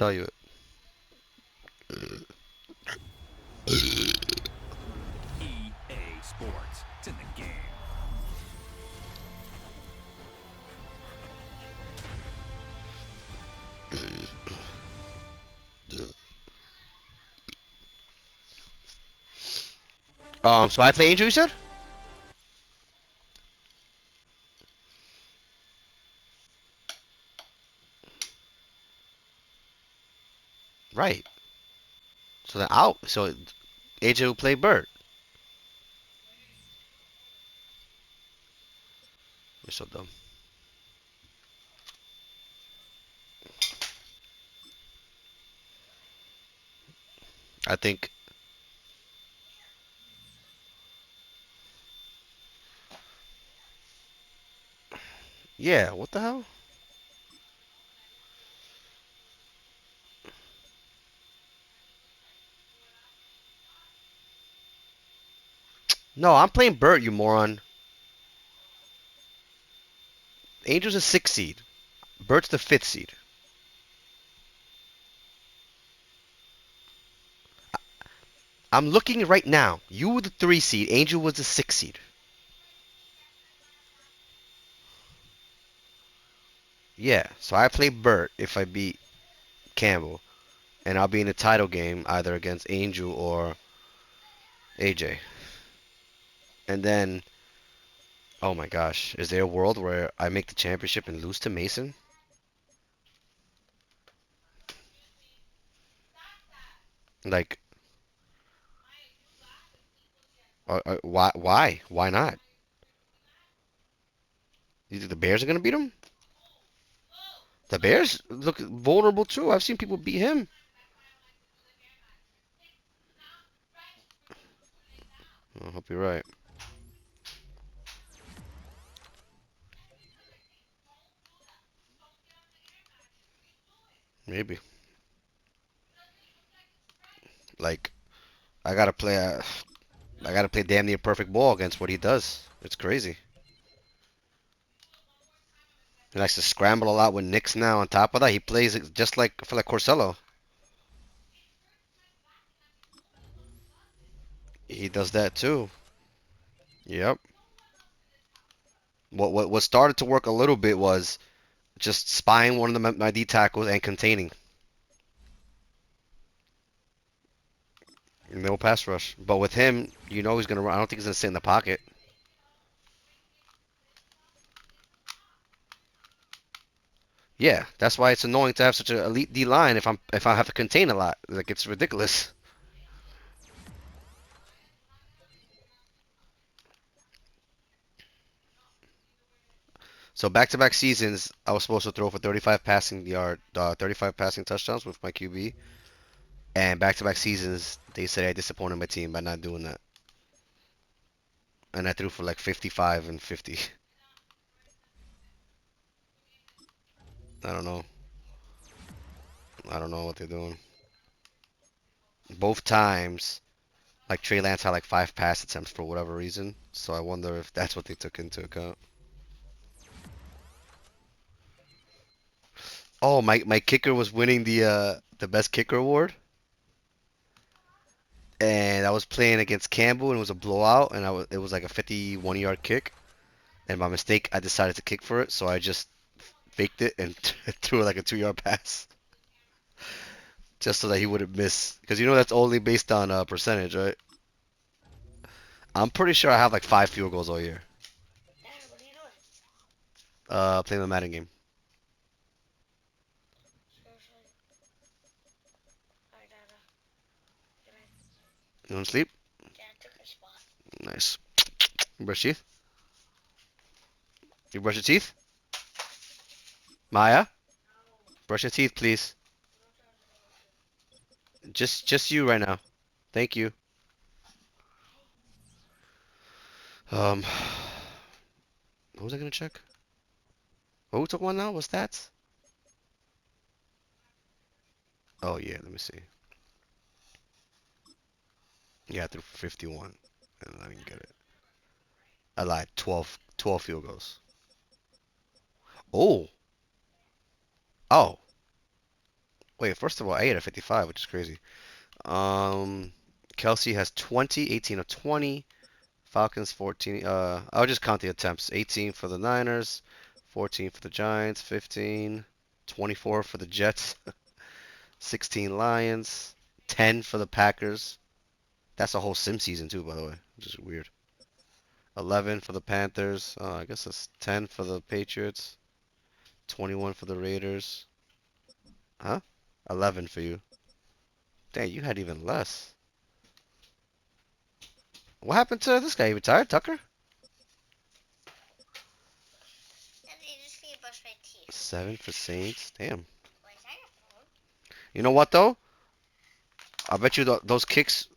tell you. EA Sports. It's in the game. So I play Angel, you said? Right. So then out. So AJ will play Bird. You're so dumb. I think. Yeah. What the hell? No, I'm playing Bird, you moron. Angel's a 6 seed. Bird's the 5th seed. I'm looking right now. You were the 3 seed. Angel was the 6 seed. Yeah. So I play Bird if I beat Campbell, and I'll be in a title game either against Angel or AJ. And then, oh my gosh, is there a world where I make the championship and lose to Mason? Like, why? Why? Why not? You think the Bears are gonna beat him? The Bears look vulnerable too. I've seen people beat him. I hope you're right. Maybe. Like, I gotta play. I gotta play damn near perfect ball against what he does. It's crazy. He likes to scramble a lot with Knicks now. On top of that, he plays it just like I feel like Corsello. He does that too. Yep. What started to work a little bit was just spying one of my D tackles and containing. No pass rush. But with him, you know he's gonna run. I don't think he's gonna sit in the pocket. Yeah, that's why it's annoying to have such an elite D line if I have to contain a lot. Like it's ridiculous. So back-to-back seasons, I was supposed to throw for 35 passing touchdowns with my QB, and back-to-back seasons they said I disappointed my team by not doing that, and I threw for like 55 and 50. I don't know. I don't know what they're doing. Both times, like Trey Lance had like 5 pass attempts for whatever reason, so I wonder if that's what they took into account. Oh, my kicker was winning the best kicker award, and I was playing against Campbell, and it was a blowout, and it was like a 51-yard kick, and by mistake I decided to kick for it, so I just faked it and threw like a 2-yard pass, just so that he wouldn't miss, because you know that's only based on percentage, right? I'm pretty sure I have like 5 field goals all year. Playing the Madden game. You want to sleep? Nice. You brush teeth? You brush your teeth? Maya, brush your teeth, please. Just you right now. Thank you. Um, what was I gonna check? What we talking about now? What's that? Oh yeah, let me see. Yeah, I threw for 51, and I didn't get it. I lied. 12 field goals. Oh, oh, Wait, first of all, I ate a 55, which is crazy. Um, Kelsey has 20, 18 of 20. Falcons 14. I'll just count the attempts. 18 for the Niners, 14 for the Giants, 15, 24 for the Jets, 16 Lions, 10 for the Packers. That's a whole sim season too, by the way, which is weird. 11 for the Panthers. I guess that's 10 for the Patriots, 21 for the Raiders. Huh? 11 for you. Dang, you had even less. What happened to this guy? He retired, Tucker? 7 for Saints. Damn. You know what though? I bet you those kicks,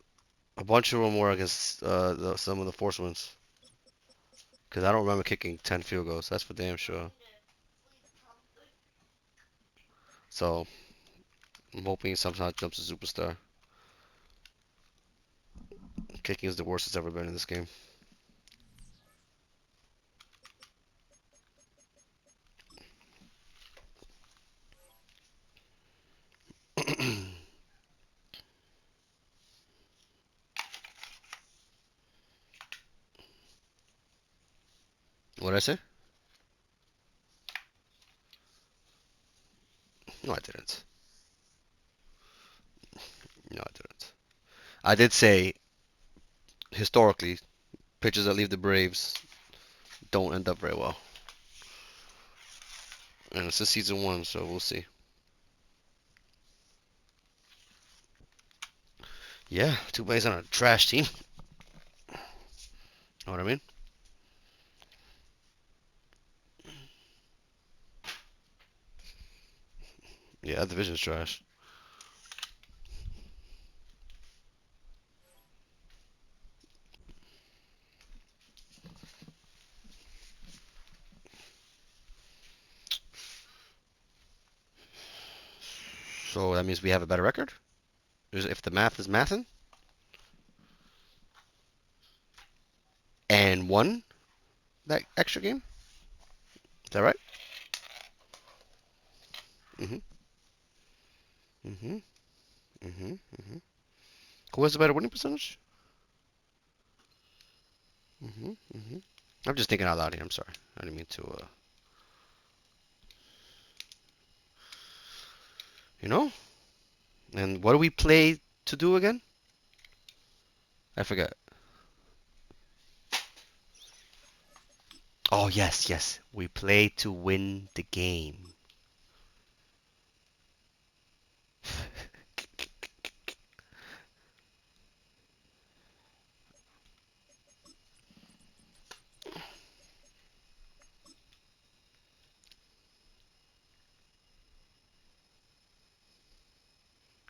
a bunch of them were against some of the force ones. Because I don't remember kicking 10 field goals. That's for damn sure. So I'm hoping somehow jumps a superstar. Kicking is the worst it's ever been in this game. What did I say? No, I didn't. No, I didn't. I did say historically, pitchers that leave the Braves don't end up very well. And it's a season one, so we'll see. Yeah, too bad he's on a trash team. Know what I mean? Yeah, that division's trash. So that means we have a better record? If the math is mathin'? And won that extra game? Is that right? Mm-hmm. Mm-hmm. Mm-hmm. Mm-hmm. Who has a better winning percentage? Mm-hmm. Mm-hmm. I'm just thinking out loud here. I'm sorry. I didn't mean to, you know? And what do we play to do again? I forgot. Oh, yes, yes. We play to win the game.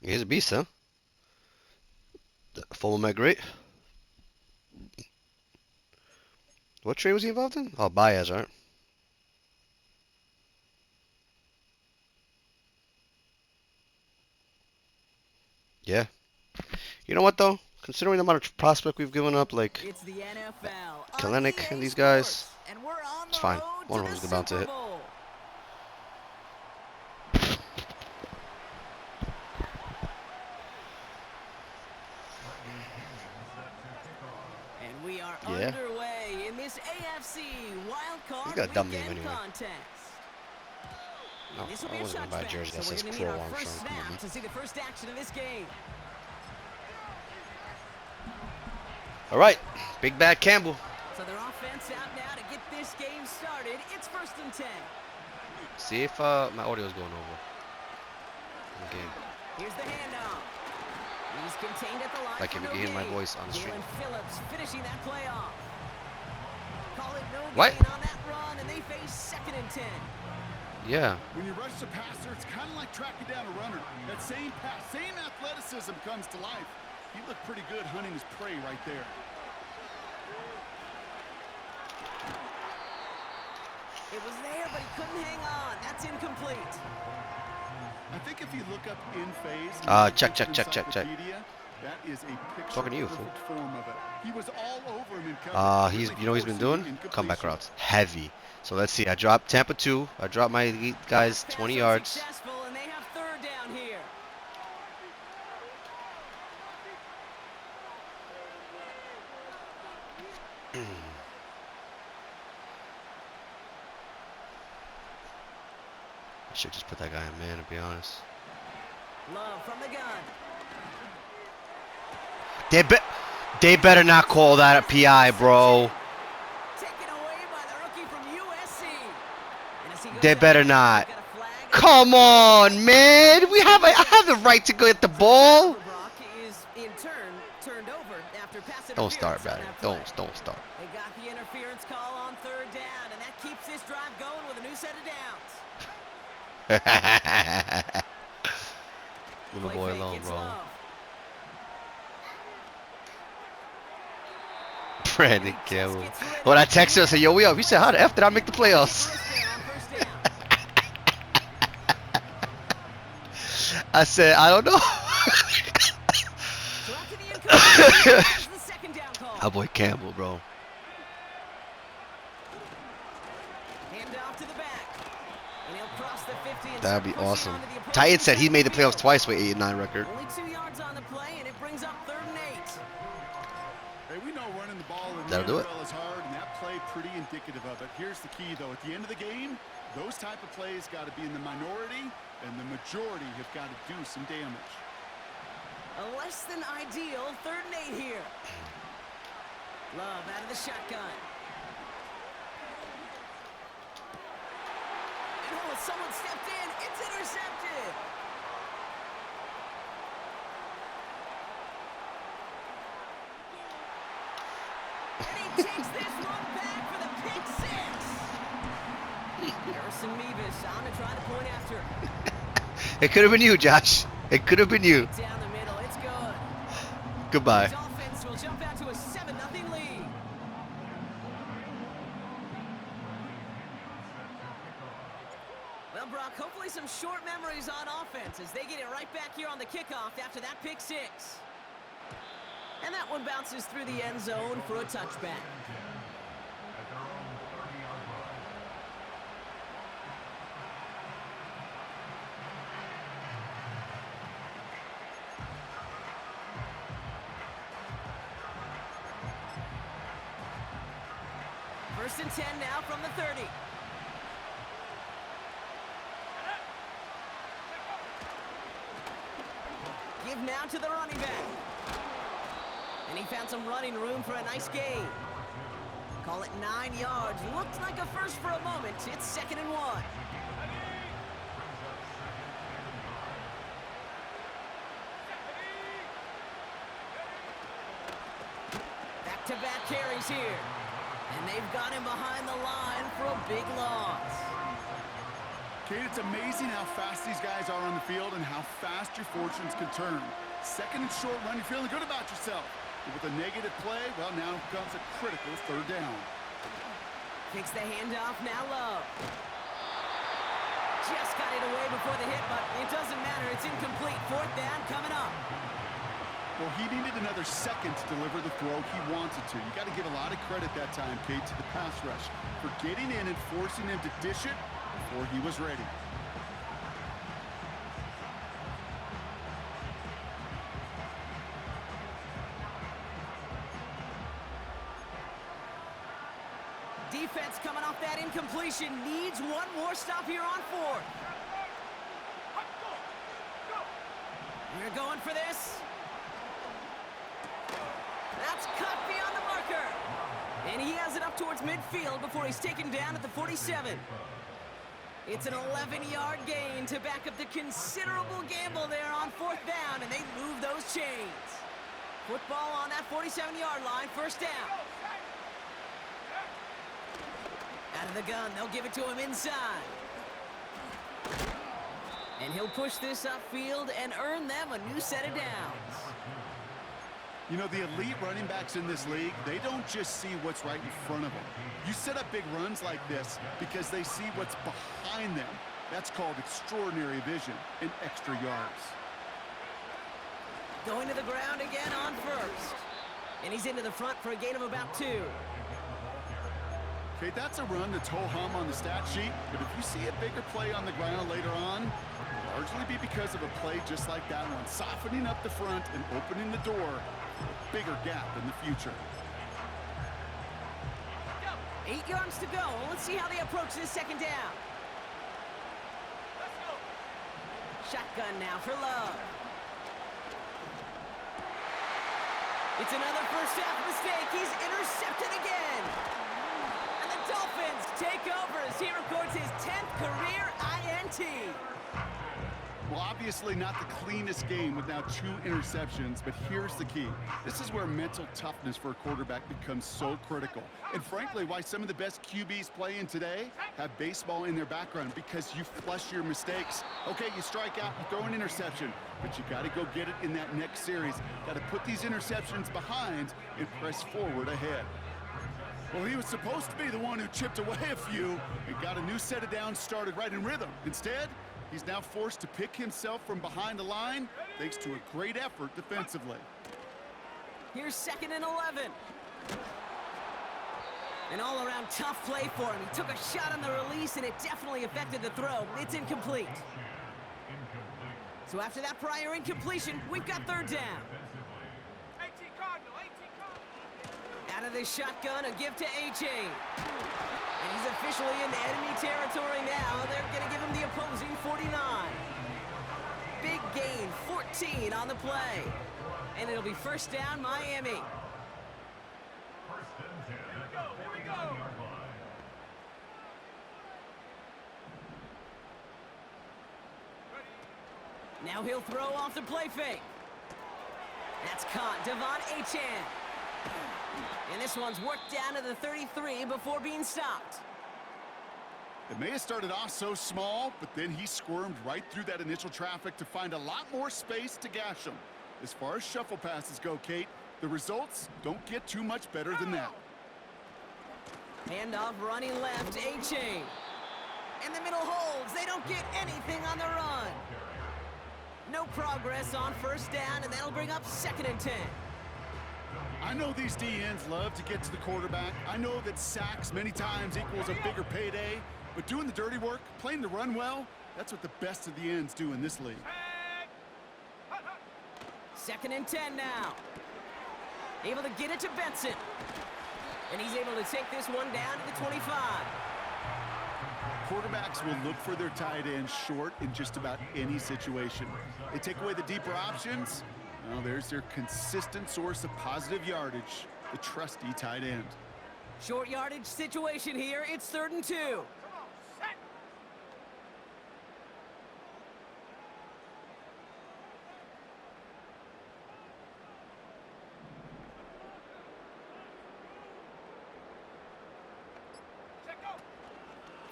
He's a beast, huh? Full Met great. What trade was he involved in? Oh, Baez, right? Yeah. You know what, though? Considering the amount of prospect we've given up, like It's the NFL on Kalenic and EA these guys, Sports, and we're on it's the fine. road One to of the them's bound to Super hit. Bowl. And we are Yeah. underway in this AFC Wild He's Card got a dumb name Weekend anyway. contest. No, And this will I be a wasn't gonna buy a touchback, jersey so that we're says going to need Crow our Armstrong. first Come on, snap man. to see the first action of this game. All right, Big Bad Campbell. So their offense out now to get this game started. It's 1st and 10. See if my audio's going over in the game. Here's the handoff. He's contained at the line Like for if you no can hear my gain. voice on the stream. Jalen Phillips finishing that play off. Call it no What? gain on that run, and they face 2nd and 10. Yeah. When you rush the passer, it's kind of like tracking down a runner. That same pass, same athleticism comes to life. He looked pretty good hunting his prey right there. It was there, but he couldn't hang on. That's incomplete. I think if you look up in phase, Check. that is a picture Talking to you, fool. perfect form of it. He was all over him in coverage. He's really you know what he's been forcing doing? the Comeback incompletion. routes. Heavy. So let's see. I dropped Tampa 2. I dropped my guys Pass 20 yards. unsuccessful, and they have 3rd down here. I should just put that guy in man, to be honest. Love from the gun. They better not call that a PI, bro. Taken away by the rookie from USC. And as he goes They out better there, not. he's got a flag. Come on, man. I have the right to go get the ball. Brock is in turn turned over after pass Don't interference start, on Batty. that play. Don't start. They got the interference call on third down, and that keeps this drive going with a new set of downs. Little Play boy fake, alone, it's bro. Love. Brandon Campbell. When I texted her, I said, yo, we up. He said, how the F did I make the playoffs? I said, I don't know. Our boy Campbell, bro. That'd be awesome. Titan said he made the playoffs twice with 8-9 record. Only 2 yards on the play, and it brings up 3rd and 8. Hey, we know running the ball in the That'll do it. NFL is hard, and that play pretty indicative of it. Here's the key, though. At the end of the game, those type of plays got to be in the minority, and the majority have got to do some damage. A less than ideal 3rd and 8 here. Love out of the shotgun. And oh, someone stepped in. It's intercepted. And he takes this one back for the pick 6. Harrison Mevis on to try the point after. It could have been you, Josh. It could have been you. Down the middle, it's good. Goodbye. His offense will jump out to a 7-0 lead. Well, Brock, hopefully some short memories on offense as they get it right back here on the kickoff after that pick 6. And that one bounces through the end zone for a touchback. First and 10 now from the 30. Give now to the running back. And he found some running room for a nice gain. Call it 9 yards. Looked like a first for a moment. It's 2nd and 1. Back-to-back carries here. And they've got him behind the line for a big loss. Kate, it's amazing how fast these guys are on the field and how fast your fortunes can turn. 2nd and short run, you're feeling good about yourself. But with a negative play, well, now comes a critical 3rd down. Takes the handoff, now Love. Just got it away before the hit, but it doesn't matter. It's incomplete. 4th down coming up. Well, he needed another second to deliver the throw he wanted to. You got to give a lot of credit that time, Kate, to the pass rush for getting in and forcing him to dish it before he was ready. Defense coming off that incompletion needs one more stop here on 4th. We're going for this. That's cut beyond the marker. And he has it up towards midfield before he's taken down at the 47. It's an 11-yard gain to back up the considerable gamble there on 4th down, and they move those chains. Football on that 47-yard line, 1st down. Out of the gun, they'll give it to him inside. And he'll push this upfield and earn them a new set of downs. You know, the elite running backs in this league, they don't just see what's right in front of them. You set up big runs like this because they see what's behind them. That's called extraordinary vision and extra yards. Going to the ground again on 1st. And he's into the front for a gain of about 2. Okay, that's a run that's ho-hum on the stat sheet, but if you see a bigger play on the ground later on, it'll largely be because of a play just like that one, softening up the front and opening the door for a bigger gap in the future. 8 yards to go. Let's see how they approach this second down. Shotgun now for Love. It's another first half mistake. He's intercepted again. And the Dolphins take over as he records his 10th career INT. Well, obviously not the cleanest game with now 2 interceptions, but here's the key. This is where mental toughness for a quarterback becomes so critical. And frankly, why some of the best QBs playing today have baseball in their background, because you flush your mistakes. Okay, you strike out, you throw an interception, but you got to go get it in that next series. Got to put these interceptions behind and press forward ahead. Well, he was supposed to be the one who chipped away a few and got a new set of downs started right in rhythm. Instead, he's now forced to pick himself from behind the line thanks to a great effort defensively. Here's 2nd and 11. An all-around tough play for him. He took a shot on the release, and it definitely affected the throw. It's incomplete. So after that prior incompletion, we've got 3rd down. Out of the shotgun, a give to A-Chain. And he's officially in enemy territory now. They're going to give him the opposing 49. Big gain, 14 on the play. And it'll be 1st down, Miami. Now he'll throw off the play fake. That's caught, Devon Achane. And this one's worked down to the 33 before being stopped. It may have started off so small, but then he squirmed right through that initial traffic to find a lot more space to gash him. As far as shuffle passes go, Kate, the results don't get too much better than that. Handoff running left, A-Chain. And the middle holds. They don't get anything on the run. No progress on 1st down, and that'll bring up 2nd and 10. I know these DNs love to get to the quarterback. I know that sacks many times equals a bigger payday, but doing the dirty work, playing the run well, that's what the best of the ends do in this league. 2nd and 10 now. Able to get it to Benson. And he's able to take this one down to the 25. Quarterbacks will look for their tight end short in just about any situation. They take away the deeper options. Well, there's their consistent source of positive yardage, the trusty tight end. Short yardage situation here. It's 3rd and 2.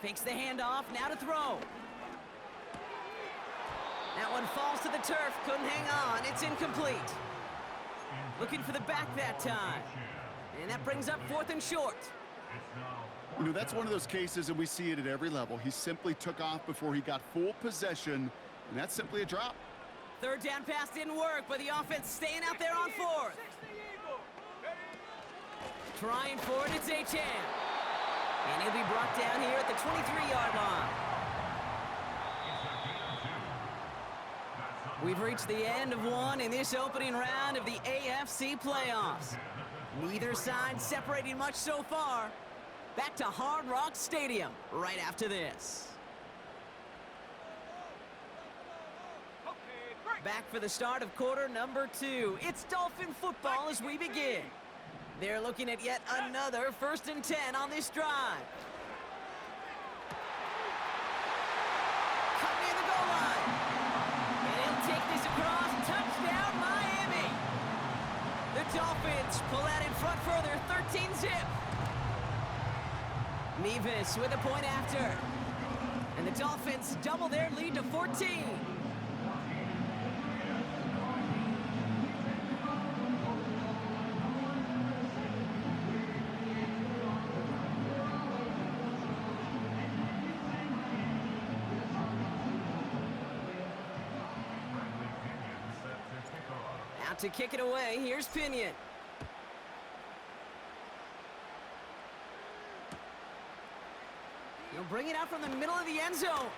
Fakes the handoff, now to throw. That one falls to the turf, couldn't hang on, it's incomplete. Looking for the back that time. And that brings up 4th and short. You know, that's one of those cases, and we see it at every level. He simply took off before he got full possession, and that's simply a drop. 3rd down pass didn't work, but the offense staying out there on 4th. Trying for it, it's Achane. And he'll be brought down here at the 23-yard line. We've reached the end of one in this opening round of the AFC playoffs. Neither side separating much so far. Back to Hard Rock Stadium right after this. Back for the start of quarter number 2. It's Dolphin football as we begin. They're looking at yet another 1st and 10 on this drive. Cut near the goal line. And he'll take this across. Touchdown, Miami. The Dolphins pull out in front further, 13-zip. Nevis with a point after. And the Dolphins double their lead to 14. To kick it away, here's Pinion. He'll bring it out from the middle of the end zone.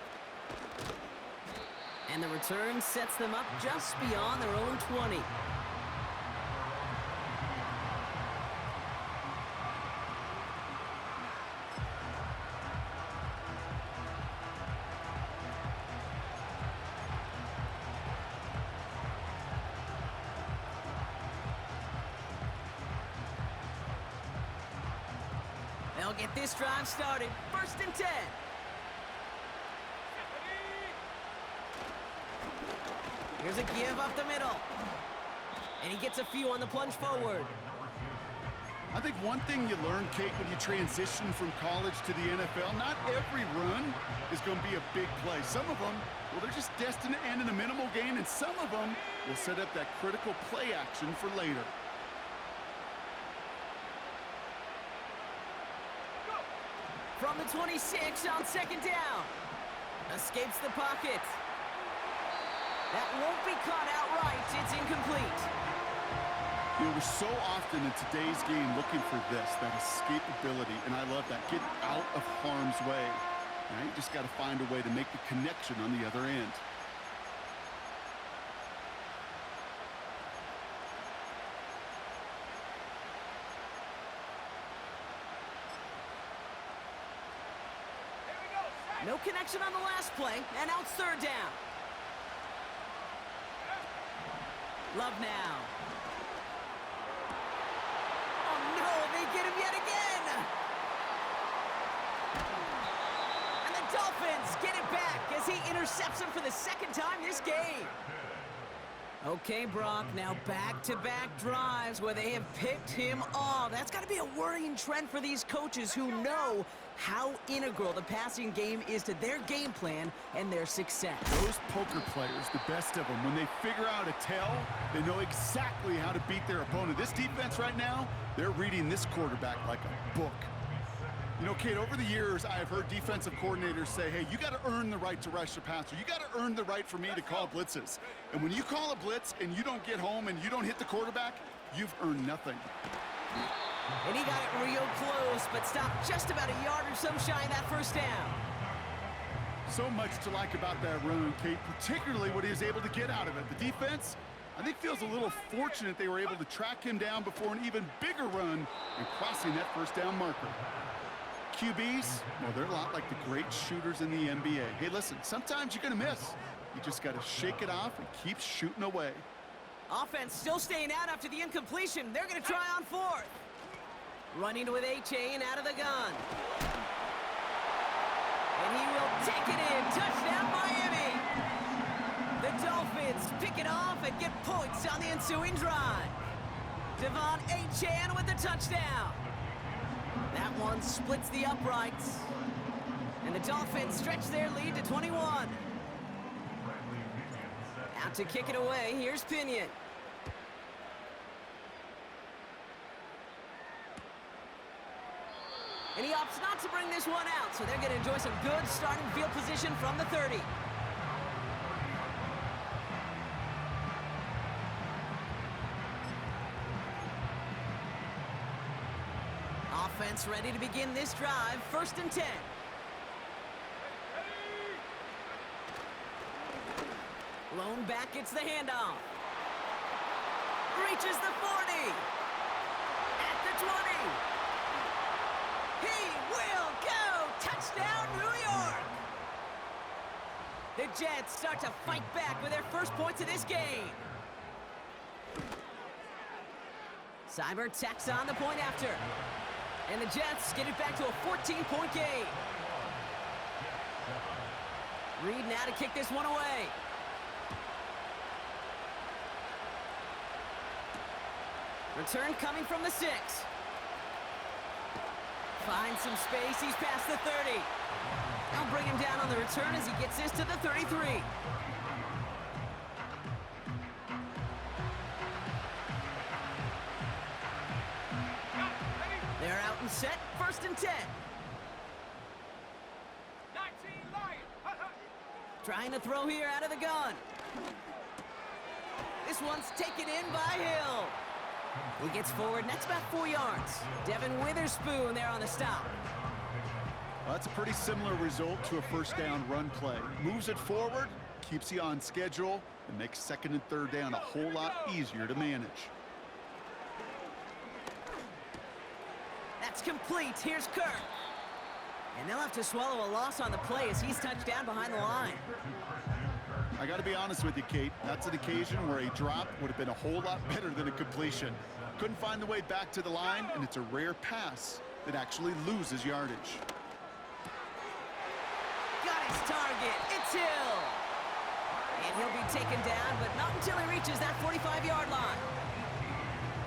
And the return sets them up just beyond their own 20. They'll get this drive started. 1st and 10. Here's a give up the middle. And he gets a few on the plunge forward. I think one thing you learn, Kate, when you transition from college to the NFL, not every run is going to be a big play. Some of them, well, they're just destined to end in a minimal gain, and some of them will set up that critical play action for later. From the 26 on 2nd down. Escapes the pocket. That won't be caught outright. It's incomplete. You know, we're so often in today's game looking for this, that escapability, and I love that. Get out of harm's way. Now you just got to find a way to make the connection on the other end. No connection on the last play, and now it's 3rd down. Love now. Oh no, they get him yet again! And the Dolphins get it back as he intercepts him for the 2nd time this game. Okay, Brock, now back-to-back drives where they have picked him off. That's got to be a worrying trend for these coaches who know how integral the passing game is to their game plan and their success. Those poker players, the best of them, when they figure out a tell, they know exactly how to beat their opponent. This defense right now, they're reading this quarterback like a book. You know, Kate, over the years, I've heard defensive coordinators say, hey, you got to earn the right to rush the passer. You got to earn the right for me to call blitzes. And when you call a blitz and you don't get home and you don't hit the quarterback, you've earned nothing. And he got it real close, but stopped just about a yard or so shy of that 1st down. So much to like about that run, Kate, particularly what he was able to get out of it. The defense, I think, feels a little fortunate they were able to track him down before an even bigger run and crossing that 1st down marker. QBs, well, they're a lot like the great shooters in the NBA. Hey, listen, sometimes you're going to miss. You just got to shake it off and keep shooting away. Offense still staying out after the incompletion. They're going to try on 4th. Running with H.A. and out of the gun. And he will take it in. Touchdown, Miami. The Dolphins pick it off and get points on the ensuing drive. Devon Achane with the touchdown. That one splits the uprights. And the Dolphins stretch their lead to 21. Out to kick it away, here's Pinion. And he opts not to bring this one out, so they're going to enjoy some good starting field position from the 30. Offense ready to begin this drive, 1st and 10. Lone back gets the handoff. Reaches the 40. At the 20. He will go! Touchdown, New York! The Jets start to fight back with their first points of this game. Cyber tacks on the point after. And the Jets get it back to a 14-point game. Reed now to kick this one away. Return coming from the 6. Finds some space, he's past the 30. They'll bring him down on the return as he gets this to the 33. They're out and set, 1st and 10. 19 Lion. Trying to throw here out of the gun. This one's taken in by Hill. He gets forward, next about 4 yards. Devin Witherspoon there on the stop. Well, that's a pretty similar result to a 1st down run play. Moves it forward, keeps you on schedule, and makes 2nd and 3rd down a whole lot easier to manage. That's complete. Here's Kirk. And they'll have to swallow a loss on the play as he's touched down behind the line. I got to be honest with you, Kate. That's an occasion where a drop would have been a whole lot better than a completion. Couldn't find the way back to the line, and it's a rare pass that actually loses yardage. Got his target. It's Hill. And he'll be taken down, but not until he reaches that 45-yard line.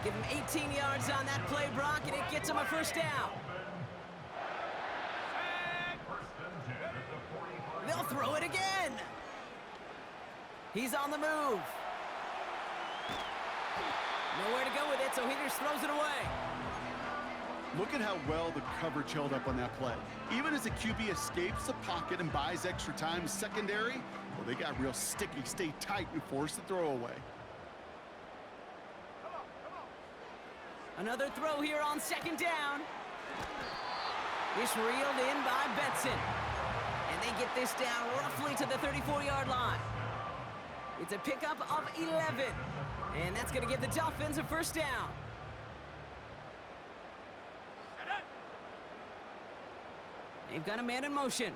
Give him 18 yards on that play, Brock, and it gets him a first down. They'll throw it again. He's on the move. Nowhere to go with it, so he just throws it away. Look at how well the coverage held up on that play. Even as the QB escapes the pocket and buys extra time secondary, well, they got real sticky, stay tight, and force the throw away. Another throw here on second down. It's reeled in by Benson. And they get this down roughly to the 34-yard line. It's a pickup of 11. And that's going to give the Dolphins a first down. They've got a man in motion.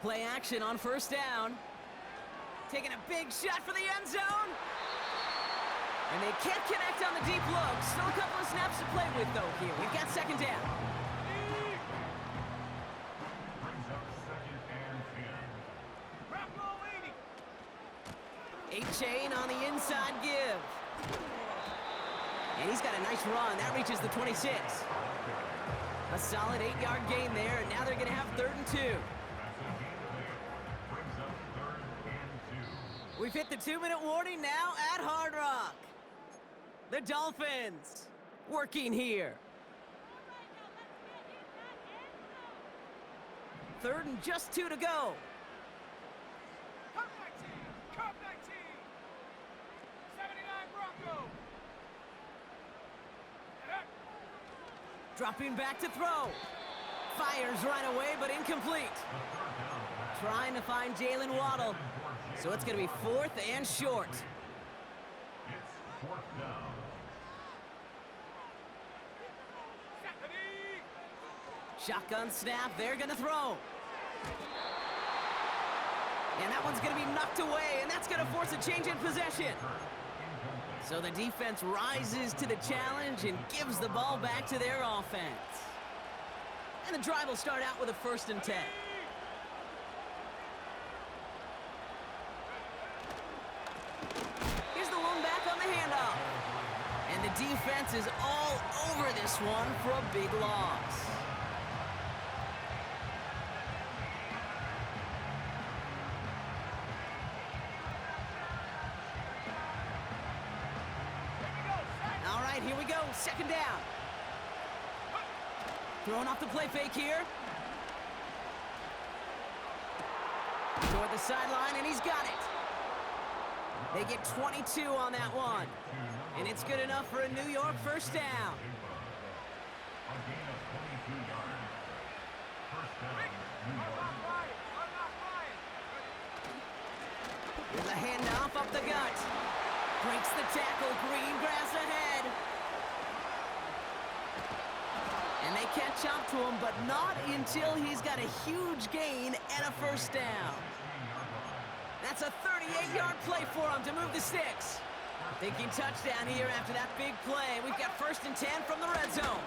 Play action on first down. Taking a big shot for the end zone. And they can't connect on the deep look. Still a couple of snaps to play with, though, here. We've got second down. A-chain on the inside give. And he's got a nice run. That reaches the 26. A solid 8-yard gain there, and now they're going to have 3rd and 2. We've hit the 2-minute warning now at Hard Rock. The Dolphins working here. 3rd and just 2 to go. Cup 19! 79 Bronco! Dropping back to throw. Fires right away, but incomplete. Trying to find Jalen Waddle. So it's going to be 4th and short. It's 4th down. Shotgun snap, they're going to throw. And that one's going to be knocked away, and that's going to force a change in possession. So the defense rises to the challenge and gives the ball back to their offense. And the drive will start out with a 1st and 10. Here's the one back on the handoff. And the defense is all over this one for a big loss. All right, here we go. Second down. Throwing off the play fake here. Toward the sideline, and he's got it. They get 22 on that one. And it's good enough for a New York first down. There's a handoff up the gut. Breaks the tackle, green grass ahead. And they catch up to him, but not until he's got a huge gain and a first down. That's a 38-yard play for him to move the sticks. Thinking touchdown here after that big play. We've got 1st and 10 from the red zone.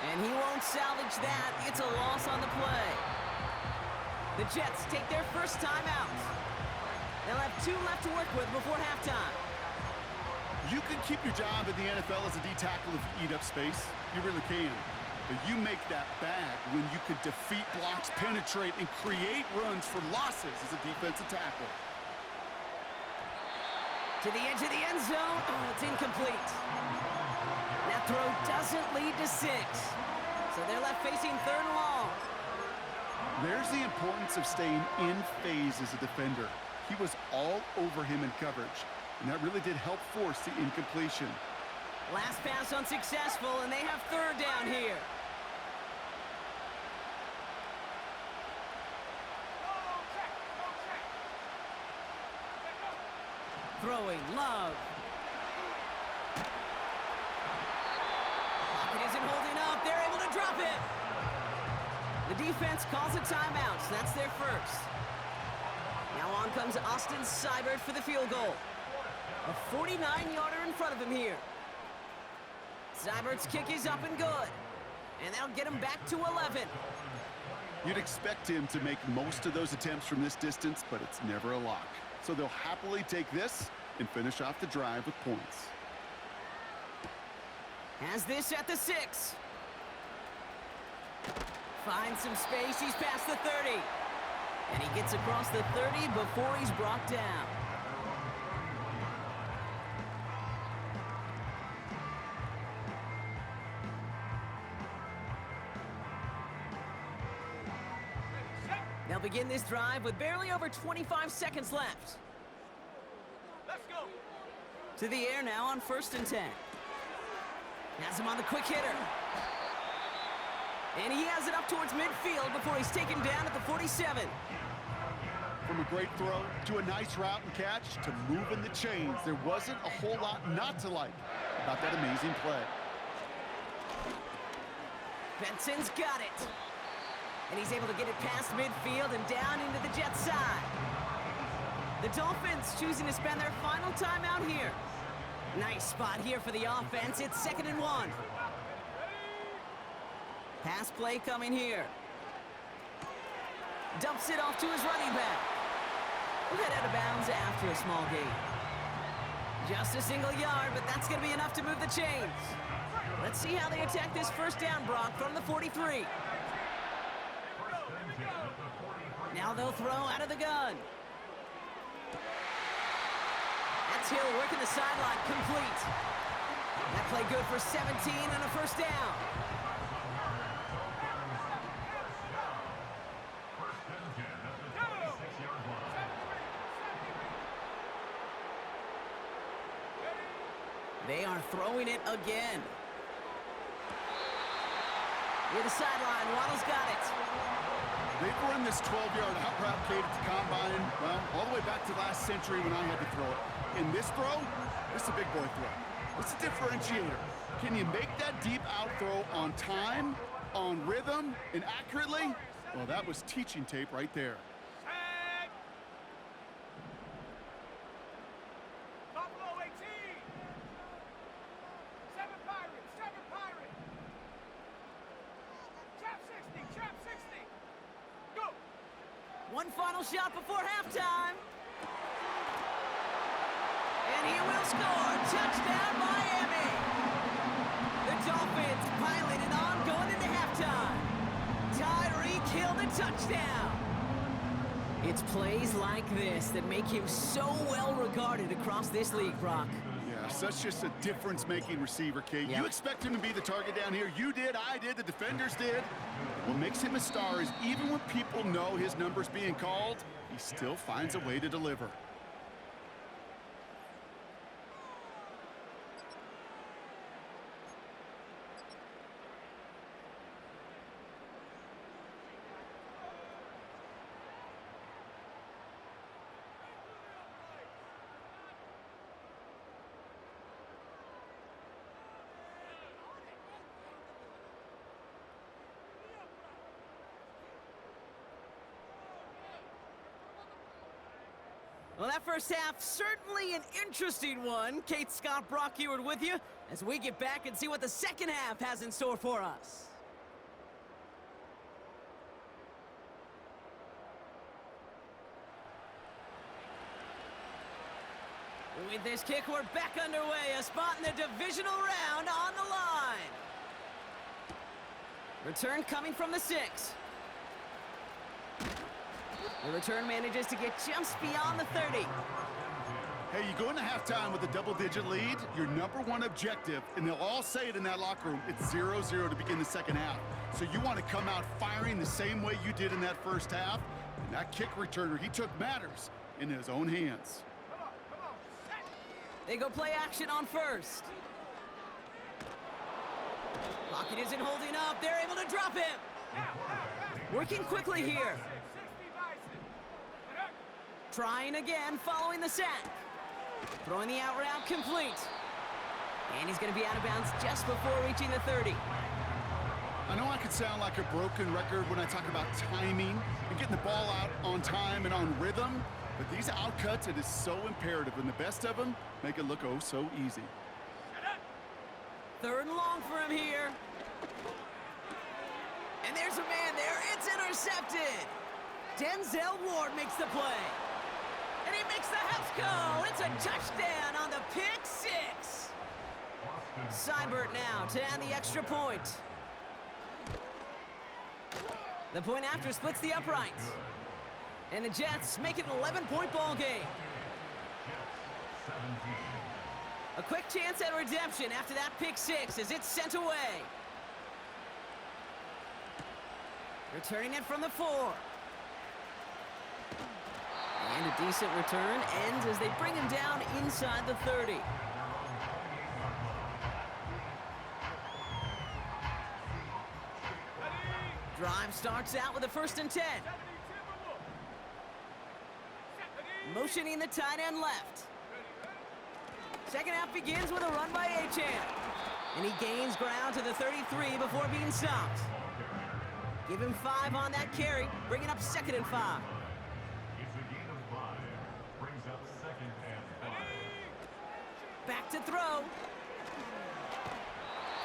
And he won't salvage that. It's a loss on the play. The Jets take their first time out. They'll have 2 left to work with before halftime. You can keep your job in the NFL as a D tackle if you eat up space. You really can. But you make that bad when you could defeat blocks, penetrate, and create runs for losses as a defensive tackle. To the edge of the end zone. Oh, it's incomplete. That throw doesn't lead to 6. So they're left facing 3rd and long. There's the importance of staying in phase as a defender. He was all over him in coverage, and that really did help force the incompletion. Last pass unsuccessful, and they have 3rd down here. Throwing, Love. Pocket isn't holding up. They're able to drop it. The defense calls a timeout, so that's their first. Now on comes Austin Seibert for the field goal. A 49-yarder in front of him here. Seibert's kick is up and good. And that'll get him back to 11. You'd expect him to make most of those attempts from this distance, but it's never a lock. So they'll happily take this and finish off the drive with points. Has this at the 6. Finds some space, he's past the 30. And he gets across the 30 before he's brought down. They'll begin this drive with barely over 25 seconds left. Let's go. To the air now on 1st and 10. Has him on the quick hitter. And he has it up towards midfield before he's taken down at the 47. From a great throw to a nice route and catch to moving the chains, there wasn't a whole lot not to like about that amazing play. Benson's got it. And he's able to get it past midfield and down into the Jets' side. The Dolphins choosing to spend their final time out here. Nice spot here for the offense. It's 2nd and 1. Pass play coming here. Dumps it off to his running back. We'll head out of bounds after a small gain. Just a single yard, but that's going to be enough to move the chains. Let's see how they attack this 1st down, Brock, from the 43. Now they'll throw out of the gun. That's Hill working the sideline, complete. That play good for 17 and a 1st down. They are throwing it again. Near the sideline, Waddle's got it. They've run this 12-yard out route Kate at the combine, well, all the way back to last century when I had to throw it. In this throw, this is a big boy throw. What's the differentiator? Can you make that deep out throw on time, on rhythm, and accurately? Well, that was teaching tape right there. Tag. Buffalo 18. 7 Pirates. 7 Pirates. Trap 60. Trap 60. Go. One final shot before halftime. And he will score. Touchdown, Miami. The Dolphins piling it on going into halftime. Tyreek Hill the touchdown. It's plays like this that make him so well regarded across this league, Brock. Yeah, such just a difference-making receiver, Kate. Yep. You expect him to be the target down here. You did, I did, the defenders did. What makes him a star is even when people know his number's being called, he still finds a way to deliver. Well, that first half, certainly an interesting one. Kate, Scott, Brock Eward with you as we get back and see what the second half has in store for us. With this kick, we're back underway. A spot in the divisional round on the line. Return coming from the 6. The return manages to get just beyond the 30. Hey, you go into halftime with a double-digit lead, your number one objective, and they'll all say it in that locker room, it's 0-0 to begin the second half. So you want to come out firing the same way you did in that first half, and that kick returner, he took matters in his own hands. Come on. Set. They go play action on 1st. Pocket isn't holding up. They're able to drop him. Working quickly here. 60 Bison. Trying again, following the sack. Throwing the out route complete. And he's going to be out of bounds just before reaching the 30. I know I could sound like a broken record when I talk about timing and getting the ball out on time and on rhythm, but these outcuts, it is so imperative, and the best of them make it look oh so easy. Third and long for him here. And there's a man there. It's intercepted. Denzel Ward makes the play. And he makes the house call. It's a touchdown on the pick six. Seibert now to add the extra point. The point after splits the uprights. And the Jets make it an 11-point ball game. A quick chance at redemption after that pick six as it's sent away. Returning it from the 4. And a decent return ends as they bring him down inside the 30. Drive starts out with a 1st and 10. Motioning the tight end left. Second half begins with a run by Achane. And he gains ground to the 33 before being stopped. Give him 5 on that carry, bringing up 2nd and 5. Back to throw.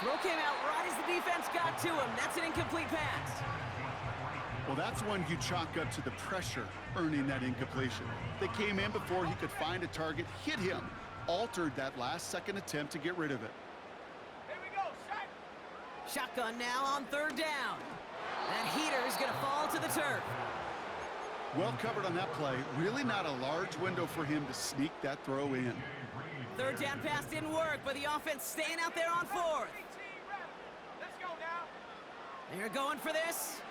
Throw came out right as the defense got to him. That's an incomplete pass. Well, that's one you chalk up to the pressure earning that incompletion. They came in before he could find a target, hit him, altered that last-second attempt to get rid of it. Here we go, shot. Shotgun now on 3rd down. That heater is going to fall to the turf. Well covered on that play. Really not a large window for him to sneak that throw in. 3rd down pass didn't work, but the offense staying out there on 4th. Let's go now. They're going for this.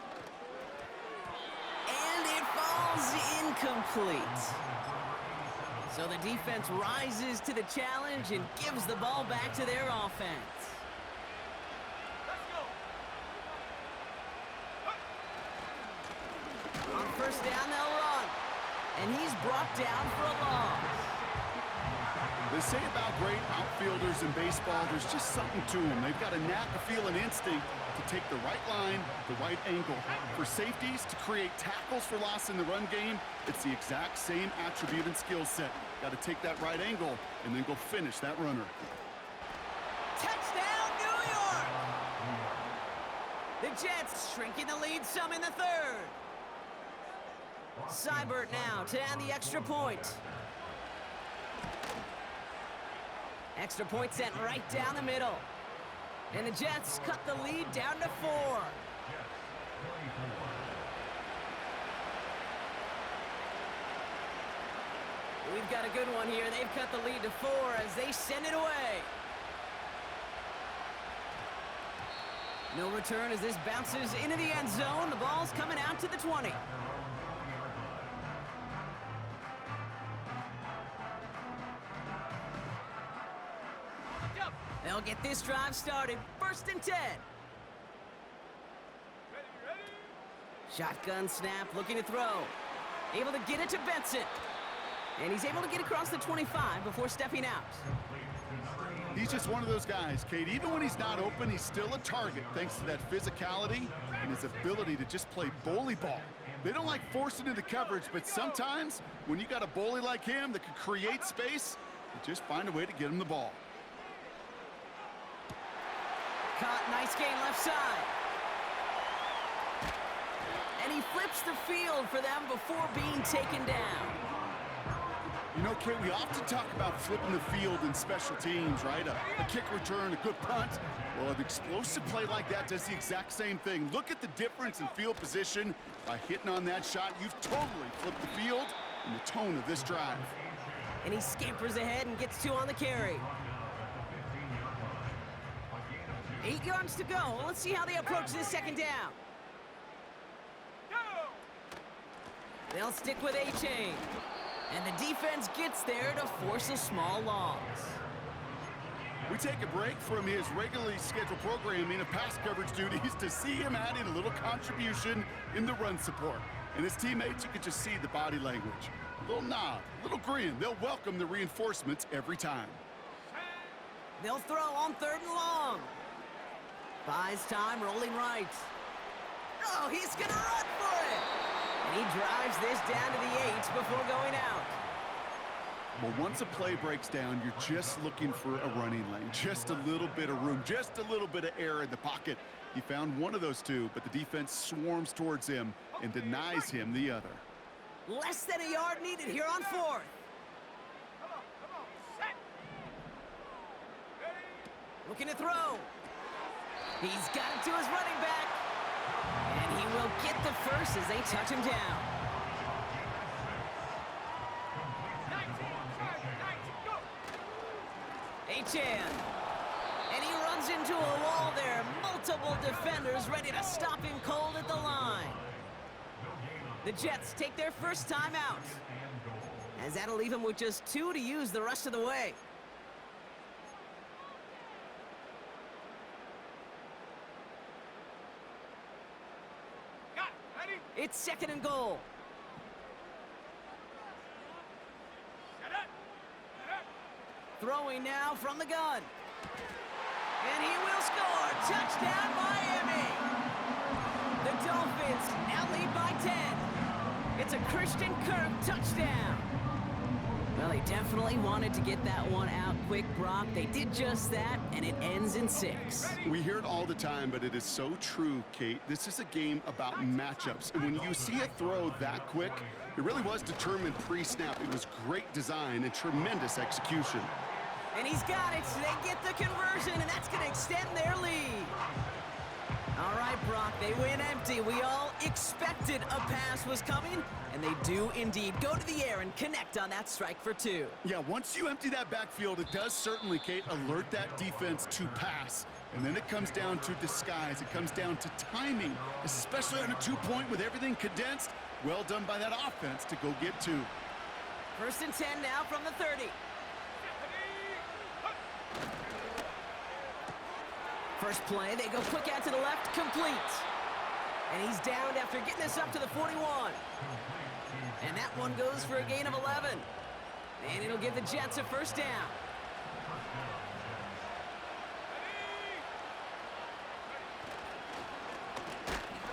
And it falls incomplete. So the defense rises to the challenge and gives the ball back to their offense. Let's go. On 1st down, they'll run. And he's brought down for a loss. They say about great outfielders in baseball, there's just something to them. They've got a knack, a feel, and instinct to take the right line, the right angle. For safeties, to create tackles for loss in the run game, it's the exact same attribute and skill set. Got to take that right angle and then go finish that runner. Touchdown, New York! The Jets shrinking the lead some in the 3rd. Seibert now to add the extra point. Extra point sent right down the middle. And the Jets cut the lead down to 4. We've got a good one here. They've cut the lead to 4 as they send it away. No return as this bounces into the end zone. The ball's coming out to the 20. They'll get this drive started. 1st and 10. Ready. Shotgun snap, looking to throw. Able to get it to Benson. And he's able to get across the 25 before stepping out. He's just one of those guys, Kate. Even when he's not open, he's still a target thanks to that physicality and his ability to just play bully ball. They don't like forcing into coverage, but sometimes when you got a bully like him that can create space, you just find a way to get him the ball. Caught, nice gain left side. And he flips the field for them before being taken down. You know, Kate, we often talk about flipping the field in special teams, right? A kick return, a good punt. Well, an explosive play like that does the exact same thing. Look at the difference in field position. By hitting on that shot, you've totally flipped the field and the tone of this drive. And he scampers ahead and gets 2 on the carry. 8 yards to go. Let's see how they approach this 2nd down. Go. They'll stick with Achane. And the defense gets there to force a small loss. We take a break from his regularly scheduled programming of pass coverage duties to see him adding a little contribution in the run support. And his teammates, you could just see the body language. A little nod, a little grin. They'll welcome the reinforcements every time. They'll throw on 3rd and long. Buys time, rolling right. Oh, he's gonna run for it! And he drives this down to the 8 before going out. Well, once a play breaks down, you're just looking for a running lane, just a little bit of room, just a little bit of air in the pocket. He found one of those two, but the defense swarms towards him and denies him the other. Less than a yard needed here on fourth. Come on, set. Ready? Looking to throw. He's got it to his running back. And he will get the first as they touch him down. 19, 19, go. Achan. And he runs into a wall there. Multiple defenders ready to stop him cold at the line. The Jets take their first time out, as that'll leave him with just 2 to use the rest of the way. Got it. Ready? It's second and goal. Set up. Set up. Throwing now from the gun. And he will score. Touchdown, Miami. The Dolphins now lead by 10. It's a Christian Kirk touchdown. Well, they definitely wanted to get that one out quick, Brock. They did just that, and it ends in 6. We hear it all the time, but it is so true, Kate. This is a game about matchups. And when you see a throw that quick, it really was determined pre-snap. It was great design and tremendous execution. And he's got it. They get the conversion, and that's going to extend their lead. All right, Brock, they win empty. We all expected a pass was coming, and they do indeed go to the air and connect on that strike for 2. Yeah, once you empty that backfield, it does certainly, Kate, alert that defense to pass. And then it comes down to disguise. It comes down to timing, especially on a 2-point with everything condensed. Well done by that offense to go get 2. First and 10 now from the 30. First play, they go quick out to the left, complete. And he's downed after getting this up to the 41. And that one goes for a gain of 11. And it'll give the Jets a first down.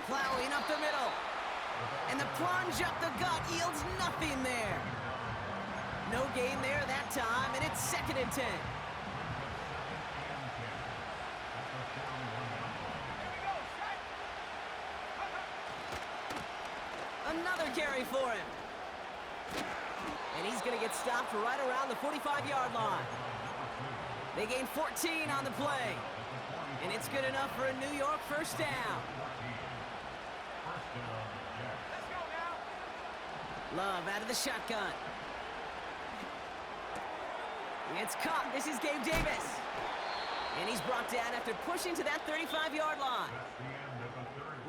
Plowing up the middle. And the plunge up the gut yields nothing there. No gain there that time, and it's second and 10. Another carry for him. And he's going to get stopped right around the 45-yard line. They gain 14 on the play. And it's good enough for a New York first down. Let's go now. Love out of the shotgun. It's caught. This is Gabe Davis. And he's brought down after pushing to that 35-yard line.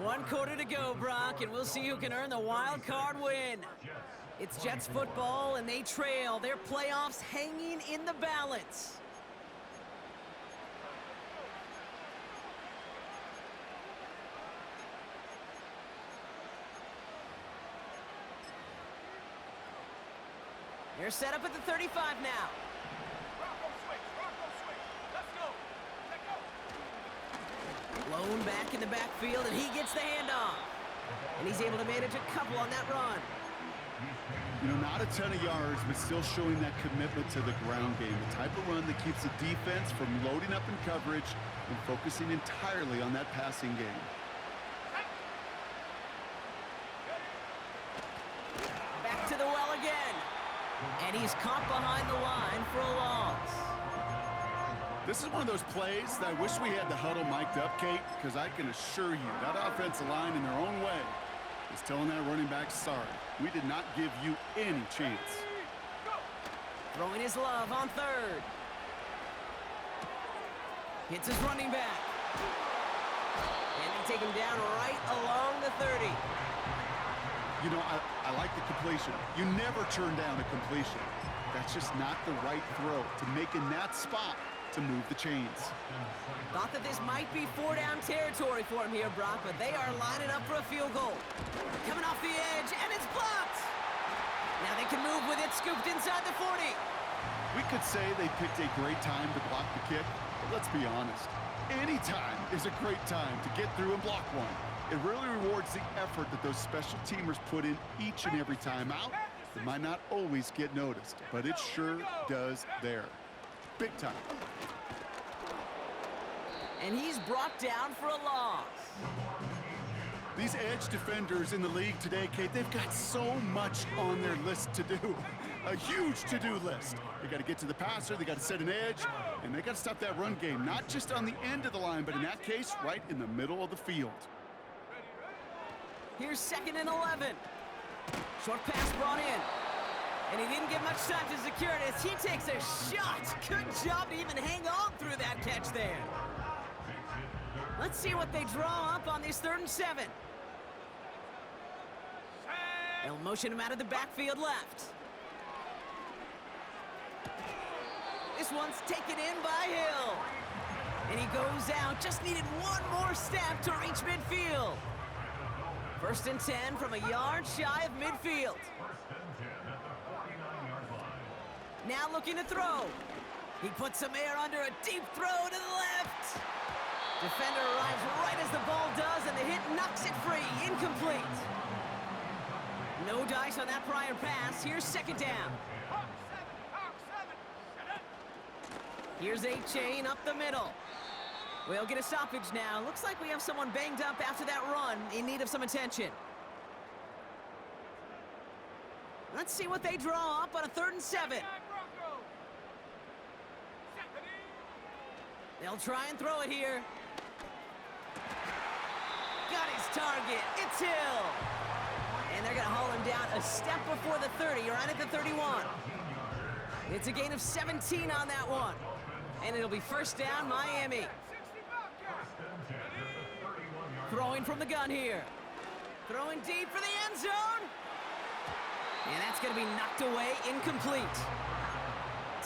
1 quarter to go, Brock, and we'll see who can earn the wild card win. It's Jets football, and they trail. Their playoffs hanging in the balance. They're set up at the 35 now. Bronco switch. Let's go. Let go. Blown back in the backfield, and he gets the handoff. And he's able to manage a couple on that run. You know, not a ton of yards, but still showing that commitment to the ground game. The type of run that keeps the defense from loading up in coverage and focusing entirely on that passing game. Back to the well again. And he's caught behind the line for a loss. This is one of those plays that I wish we had the huddle mic'd up, Kate, because I can assure you that offensive line in their own way is telling that running back, sorry, we did not give you any chance. Throwing his love on third. Hits his running back. And they take him down right along the 30. You know, I like the completion. You never turn down a completion. That's just not the right throw to make in that spot to move the chains. Thought that this might be 4-down territory for him here, Brock, but they are lining up for a field goal. Coming off the edge, and it's blocked! Now they can move with it, scooped inside the 40. We could say they picked a great time to block the kick, but let's be honest. Any time is a great time to get through and block one. It really rewards the effort that those special teamers put in each and every time out, It might not always get noticed, but it sure does there. Big time. And he's brought down for a loss. These edge defenders in the league today, Kate, they've got so much on their list to do. A huge to-do list. They got to get to the passer, they got to set an edge, and they got to stop that run game, not just on the end of the line, but in that case, right in the middle of the field. Here's 2nd and 11. Short pass brought in. And he didn't get much time to secure it as he takes a shot. Good job to even hang on through that catch there. Let's see what they draw up on this 3rd and 7. They'll motion him out of the backfield left. This one's taken in by Hill. And he goes out, just needed one more step to reach midfield. 1st and 10 from a yard shy of midfield. Now looking to throw. He puts some air under a deep throw to the left. Defender arrives right as the ball does, and the hit knocks it free. Incomplete. No dice on that prior pass. Here's 2nd down. Hawk 7. Shut up. Here's A-Chain up the middle. We'll get a stoppage now. Looks like we have someone banged up after that run, in need of some attention. Let's see what they draw up on a 3rd and 7. Broncos. Stephanie. They'll try and throw it here. Got his target. It's Hill. And they're going to haul him down a step before the 30, right at the 31. It's a gain of 17 on that one. And it'll be 1st down, Miami. 60 Bobcats. Throwing from the gun here. Throwing deep for the end zone. And that's going to be knocked away, incomplete.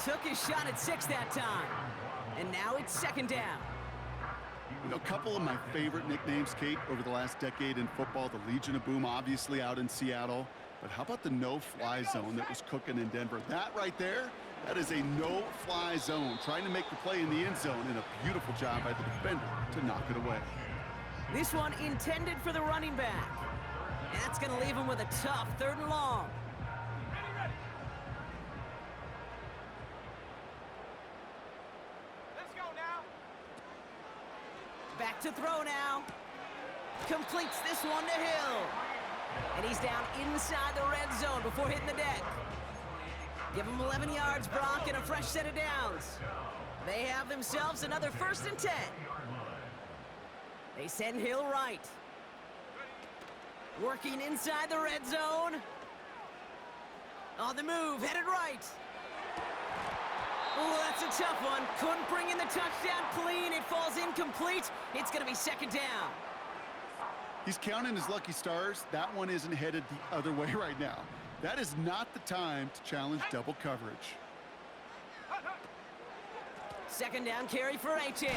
Took his shot at 6 that time. And now it's 2nd down. You know, a couple of my favorite nicknames, Kate, over the last decade in football, the Legion of Boom, obviously out in Seattle. But how about the no-fly zone that was cooking in Denver? That right there, that is a no-fly zone, trying to make the play in the end zone, and a beautiful job by the defender to knock it away. This one intended for the running back. And that's going to leave him with a tough 3rd and long. Ready. Let's go now. Back to throw now. Completes this one to Hill. And he's down inside the red zone before hitting the deck. Give him 11 yards, Brock, and a fresh set of downs. They have themselves another 1st and 10. They send Hill right. Working inside the red zone. On the move, headed right. Oh, that's a tough one. Couldn't bring in the touchdown clean. It falls incomplete. It's going to be 2nd down. He's counting his lucky stars. That one isn't headed the other way right now. That is not the time to challenge double coverage. 2nd down carry for A-Chain.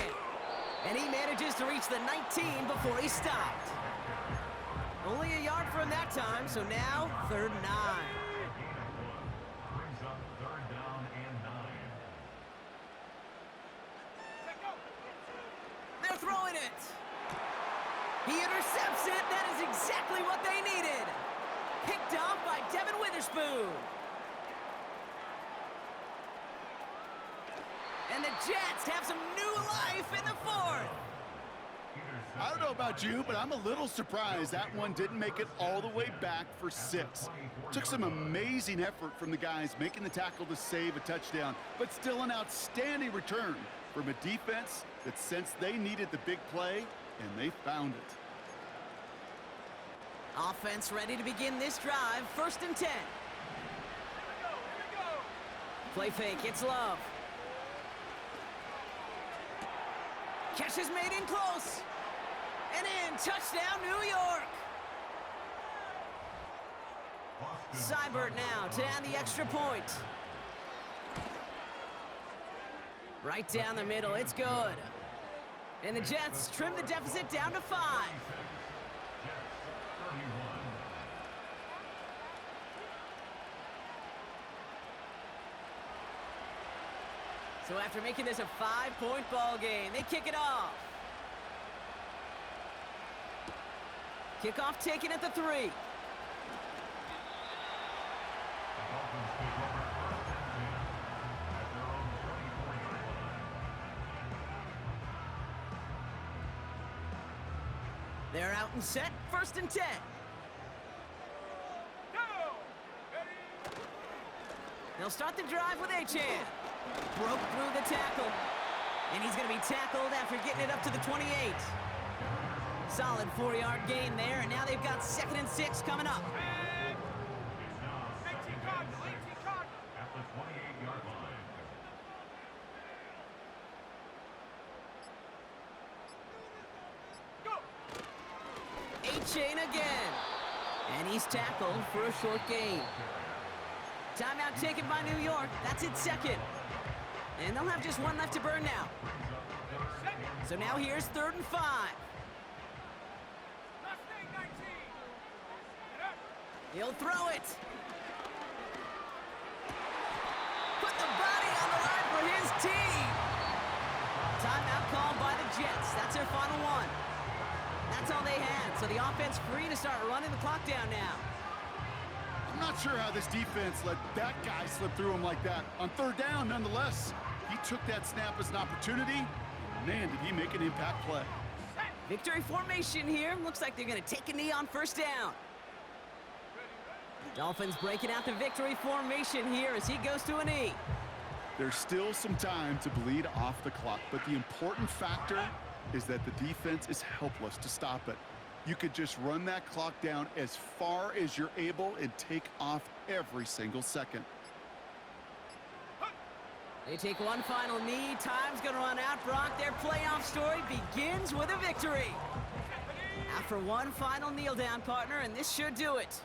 And he manages to reach the 19 before he stopped. Only a yard from that time, so now 3rd and 9. Brings up 3rd down and 9. They're throwing it. He intercepts it. That is exactly what they needed. Picked off by Devin Witherspoon. And the Jets have some new life in the 4th. I don't know about you, but I'm a little surprised that one didn't make it all the way back for 6. Took some amazing effort from the guys making the tackle to save a touchdown, but still an outstanding return from a defense that sensed they needed the big play, and they found it. Offense ready to begin this drive. 1st and 10. Here we go. Play fake, it's Love. Catch is made in close. And in, touchdown, New York. Seibert now to add the extra point. Right down the middle, it's good. And the Jets trim the deficit down to 5. So after making this a 5-point ball game, they kick it off. Kickoff taken at the 3. They're out and set, 1st and 10. Go! Ready? They'll start the drive with Achan. Broke through the tackle. And he's going to be tackled after getting it up to the 28. Solid 4-yard gain there, and now they've got 2nd and 6 coming up. And 18 Cardinal, 18 Cardinal. At the 28-yard line. Go! Achan again. And he's tackled for a short gain. Timeout taken by New York. That's its 2nd. And they'll have just 1 left to burn now. So now here's 3rd and 5. Last thing, 19. Get up. He'll throw it. Put the body on the line for his team. Timeout called by the Jets. That's their final one. That's all they had. So the offense free to start running the clock down now. I'm not sure how this defense let that guy slip through him like that. On 3rd down, nonetheless, he took that snap as an opportunity. Man, did he make an impact play. Victory formation here. Looks like they're going to take a knee on 1st down. Dolphins breaking out the victory formation here as he goes to a knee. There's still some time to bleed off the clock, but the important factor is that the defense is helpless to stop it. You could just run that clock down as far as you're able and take off every single second. They take one final knee. Time's going to run out. Brock, their playoff story begins with a victory. After one final kneel down, partner, and this should do it.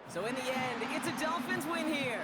So in the end, it's a Dolphins win here.